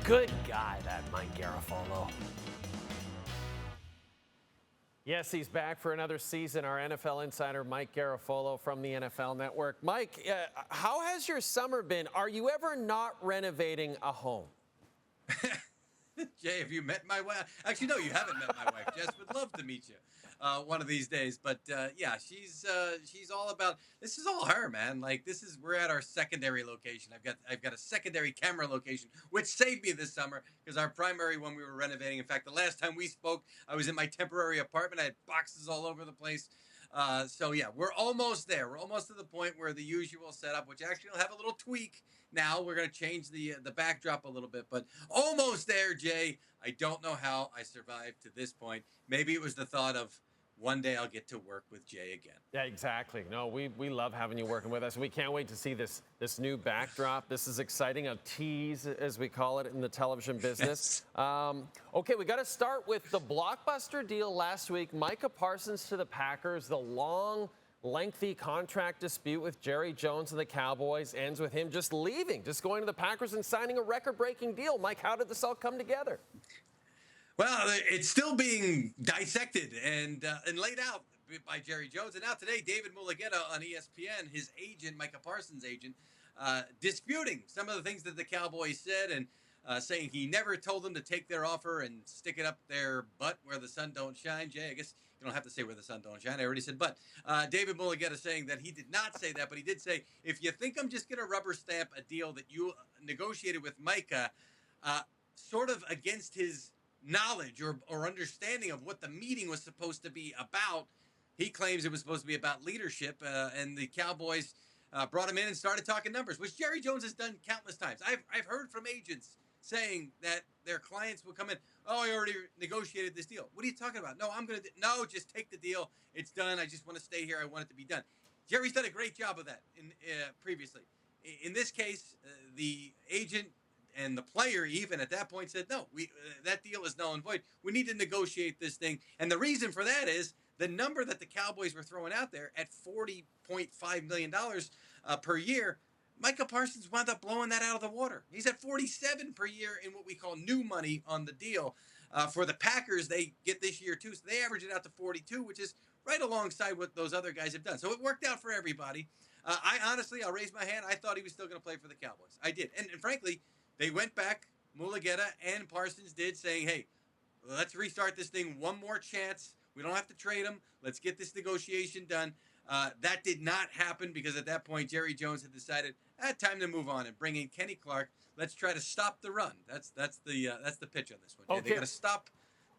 Good guy, that Mike Garafolo. Yes, he's back for another season. Our NFL insider, Mike Garafolo from the NFL Network. Mike, how has your summer been? Are you ever not renovating a home? Jay, have you met my wife? Actually, no, you haven't met my wife. Jess would love to meet you one of these days. But yeah, she's all about. This is all her, man. Like we're at our secondary location. I've got a secondary camera location, which saved me this summer because our primary one we were renovating. In fact, the last time we spoke, I was in my temporary apartment. I had boxes all over the place. So yeah, we're almost there. We're almost to the point where the usual setup, which actually will have a little tweak. Now we're going to change the backdrop a little bit, but almost there, Jay. I don't know how I survived to this point. Maybe it was the thought of one day I'll get to work with Jay again. Yeah, exactly. No, we love having you working with us. We can't wait to see this new backdrop. This is exciting, a tease, as we call it in the television business. Yes. Okay, we got to start with the blockbuster deal last week. Micah Parsons to the Packers, the long, lengthy contract dispute with Jerry Jones and the Cowboys ends with him just leaving, just going to the Packers and signing a record-breaking deal. Mike, how did this all come together? Well, it's still being dissected and laid out by Jerry Jones. And now today, David Mulugeta on ESPN, his agent, Micah Parsons' agent, disputing some of the things that the Cowboys said and saying he never told them to take their offer and stick it up their butt where the sun don't shine. Jay, I guess you don't have to say where the sun don't shine. I already said but. David Mulugeta saying that he did not say that, but he did say, if you think I'm just going to rubber stamp a deal that you negotiated with Micah, sort of against his knowledge or understanding of what the meeting was supposed to be about. He claims it was supposed to be about leadership, and the Cowboys brought him in and started talking numbers, which Jerry Jones has done countless times. I've heard from agents saying that their clients will come in, oh, I already negotiated this deal. What are you talking about? No, no, just take the deal. It's done. I just want to stay here. I want it to be done. Jerry's done a great job of that previously. In this case, the agent and the player even at that point said, no, that deal is null and void. We need to negotiate this thing. And the reason for that is the number that the Cowboys were throwing out there at $40.5 million per year. Micah Parsons wound up blowing that out of the water. He's at $47 per year in what we call new money on the deal. For the Packers, they get this year too. So they average it out to $42, which is right alongside what those other guys have done. So it worked out for everybody. I'll raise my hand. I thought he was still going to play for the Cowboys. I did. And frankly, they went back, Mulugeta and Parsons did, saying, hey, let's restart this thing one more chance. We don't have to trade him. Let's get this negotiation done. That did not happen because at that point, Jerry Jones had decided, time to move on and bring in Kenny Clark. Let's try to stop the run. That's the pitch on this one. Okay. They got to stop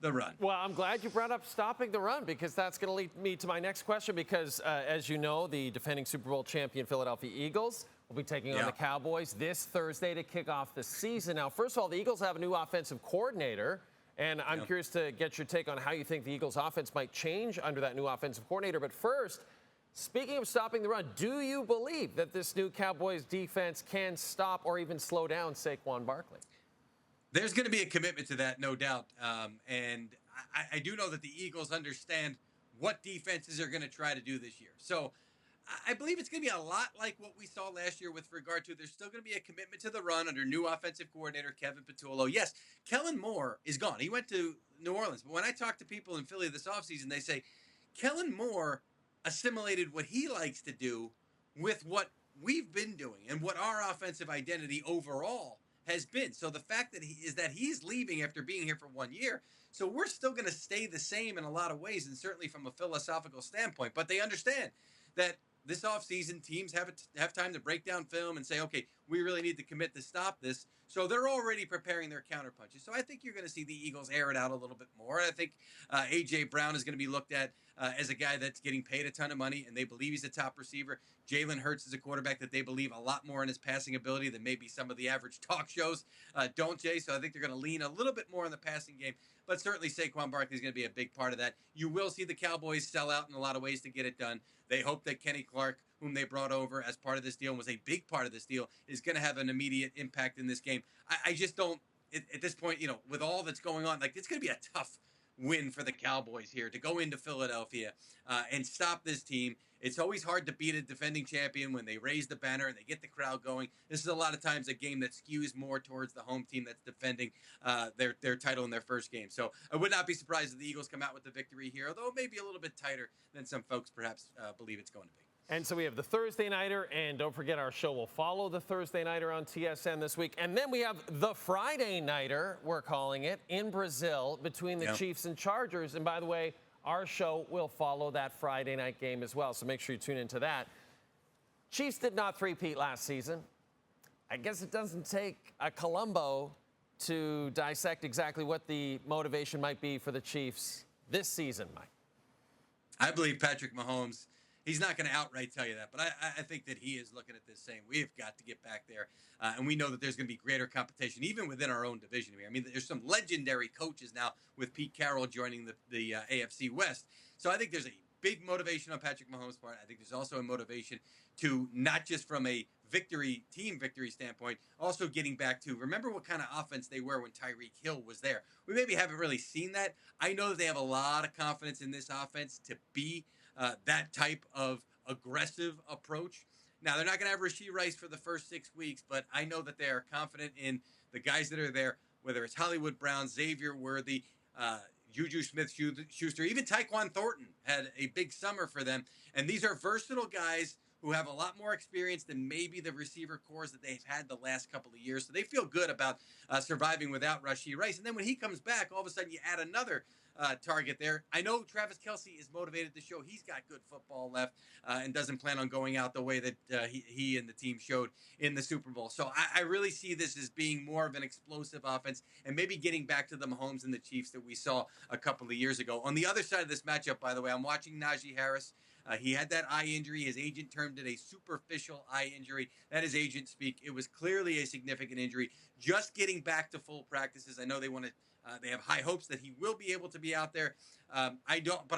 the run. Well, I'm glad you brought up stopping the run because that's going to lead me to my next question because, as you know, the defending Super Bowl champion Philadelphia Eagles will be taking on the Cowboys this Thursday to kick off the season. Now, first of all, the Eagles have a new offensive coordinator, and I'm curious to get your take on how you think the Eagles' offense might change under that new offensive coordinator. But first, speaking of stopping the run, do you believe that this new Cowboys defense can stop or even slow down Saquon Barkley? There's going to be a commitment to that, no doubt. And I do know that the Eagles understand what defenses are going to try to do this year. So I believe it's going to be a lot like what we saw last year with regard to there's still going to be a commitment to the run under new offensive coordinator Kevin Patullo. Yes, Kellen Moore is gone. He went to New Orleans. But when I talk to people in Philly this offseason, they say Kellen Moore assimilated what he likes to do with what we've been doing and what our offensive identity overall has been. So the fact that he's leaving after being here for 1 year, so we're still going to stay the same in a lot of ways, and certainly from a philosophical standpoint. But they understand that this offseason, teams have time to break down film and say, okay, we really need to commit to stop this. So they're already preparing their counterpunches. So I think you're going to see the Eagles air it out a little bit more. I think A.J. Brown is going to be looked at as a guy that's getting paid a ton of money, and they believe he's a top receiver. Jalen Hurts is a quarterback that they believe a lot more in his passing ability than maybe some of the average talk shows don't, Jay. So I think they're going to lean a little bit more on the passing game. But certainly Saquon Barkley is going to be a big part of that. You will see the Cowboys sell out in a lot of ways to get it done. They hope that Kenny Clark, whom they brought over as part of this deal and was a big part of this deal, is going to have an immediate impact in this game. I just don't, at this point, with all that's going on, like it's going to be a tough win for the Cowboys here to go into Philadelphia and stop this team. It's always hard to beat a defending champion when they raise the banner and they get the crowd going. This is a lot of times a game that skews more towards the home team that's defending their title in their first game. So I would not be surprised if the Eagles come out with the victory here, although it may be a little bit tighter than some folks perhaps believe it's going to be. And so we have the Thursday Nighter, and don't forget our show will follow the Thursday Nighter on TSN this week. And then we have the Friday Nighter, we're calling it, in Brazil between the Chiefs and Chargers. And by the way, our show will follow that Friday night game as well, so make sure you tune into that. Chiefs did not three-peat last season. I guess it doesn't take a Columbo to dissect exactly what the motivation might be for the Chiefs this season, Mike. I believe Patrick Mahomes, he's not going to outright tell you that, but I think that he is looking at this saying, we have got to get back there. And we know that there's going to be greater competition, even within our own division here. I mean, there's some legendary coaches now with Pete Carroll joining the AFC West. So I think there's a big motivation on Patrick Mahomes' part. I think there's also a motivation to not just from a team victory standpoint, also getting back to, remember what kind of offense they were when Tyreek Hill was there. We maybe haven't really seen that. I know that they have a lot of confidence in this offense to be that type of aggressive approach. Now, they're not going to have Rashee Rice for the first 6 weeks, but I know that they are confident in the guys that are there, whether it's Hollywood Brown, Xavier Worthy, Juju Smith-Schuster, even Tyquan Thornton had a big summer for them. And these are versatile guys who have a lot more experience than maybe the receiver cores that they've had the last couple of years. So they feel good about surviving without Rashee Rice. And then when he comes back, all of a sudden you add another target there. I know Travis Kelce is motivated to show he's got good football left and doesn't plan on going out the way that he and the team showed in the Super Bowl. So I really see this as being more of an explosive offense and maybe getting back to the Mahomes and the Chiefs that we saw a couple of years ago. On the other side of this matchup, by the way, I'm watching Najee Harris. He had that eye injury. His agent termed it a superficial eye injury. That is agent speak. It was clearly a significant injury. Just getting back to full practices. I know they want to. They have high hopes that he will be able to be out there. But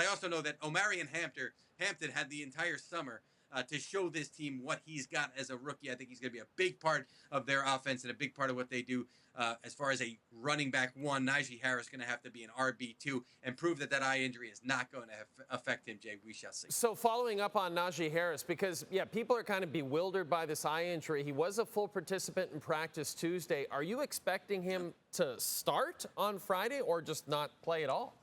I also know that Omarion Hampton had the entire summer to show this team what he's got as a rookie. I think he's going to be a big part of their offense and a big part of what they do as far as a running back one. Najee Harris going to have to be an RB2 and prove that eye injury is not going to affect him, Jay. We shall see. So following up on Najee Harris, because, people are kind of bewildered by this eye injury. He was a full participant in practice Tuesday. Are you expecting him to start on Friday or just not play at all?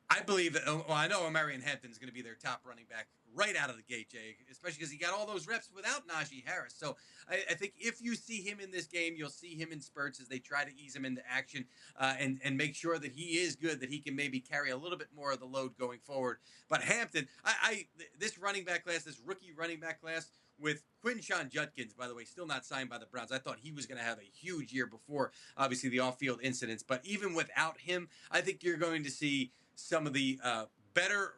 I believe that, I know Omarion Hampton is going to be their top running back right out of the gate, Jay, especially because he got all those reps without Najee Harris. So I think if you see him in this game, you'll see him in spurts as they try to ease him into action and make sure that he is good, that he can maybe carry a little bit more of the load going forward. But Hampton, this running back class, this rookie running back class, with Quinshon Judkins, by the way, still not signed by the Browns. I thought he was going to have a huge year before, obviously, the off-field incidents. But even without him, I think you're going to see some of the better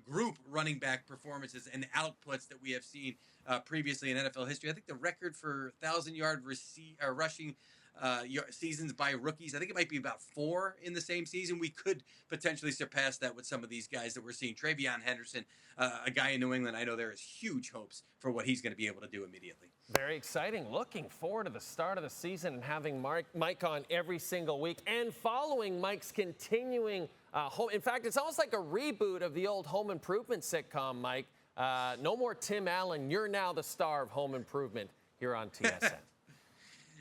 group running back performances and outputs that we have seen previously in NFL history. I think the record for 1,000-yard rushing seasons by rookies, I think it might be about 4 in the same season. We could potentially surpass that with some of these guys that we're seeing. Travion Henderson, a guy in New England, I know there is huge hopes for what he's going to be able to do immediately. Very exciting. Looking forward to the start of the season and having Mike on every single week and following Mike's continuing in fact, it's almost like a reboot of the old Home Improvement sitcom, Mike. No more Tim Allen. You're now the star of Home Improvement here on TSN.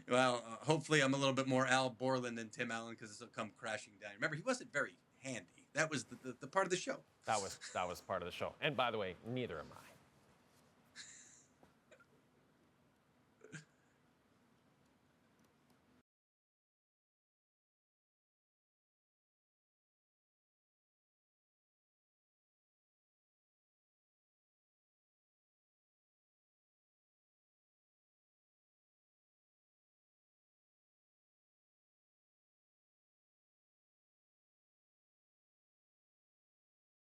Well, hopefully I'm a little bit more Al Borland than Tim Allen because this will come crashing down. Remember, he wasn't very handy. That was the part of the show. That was part of the show. And by the way, neither am I.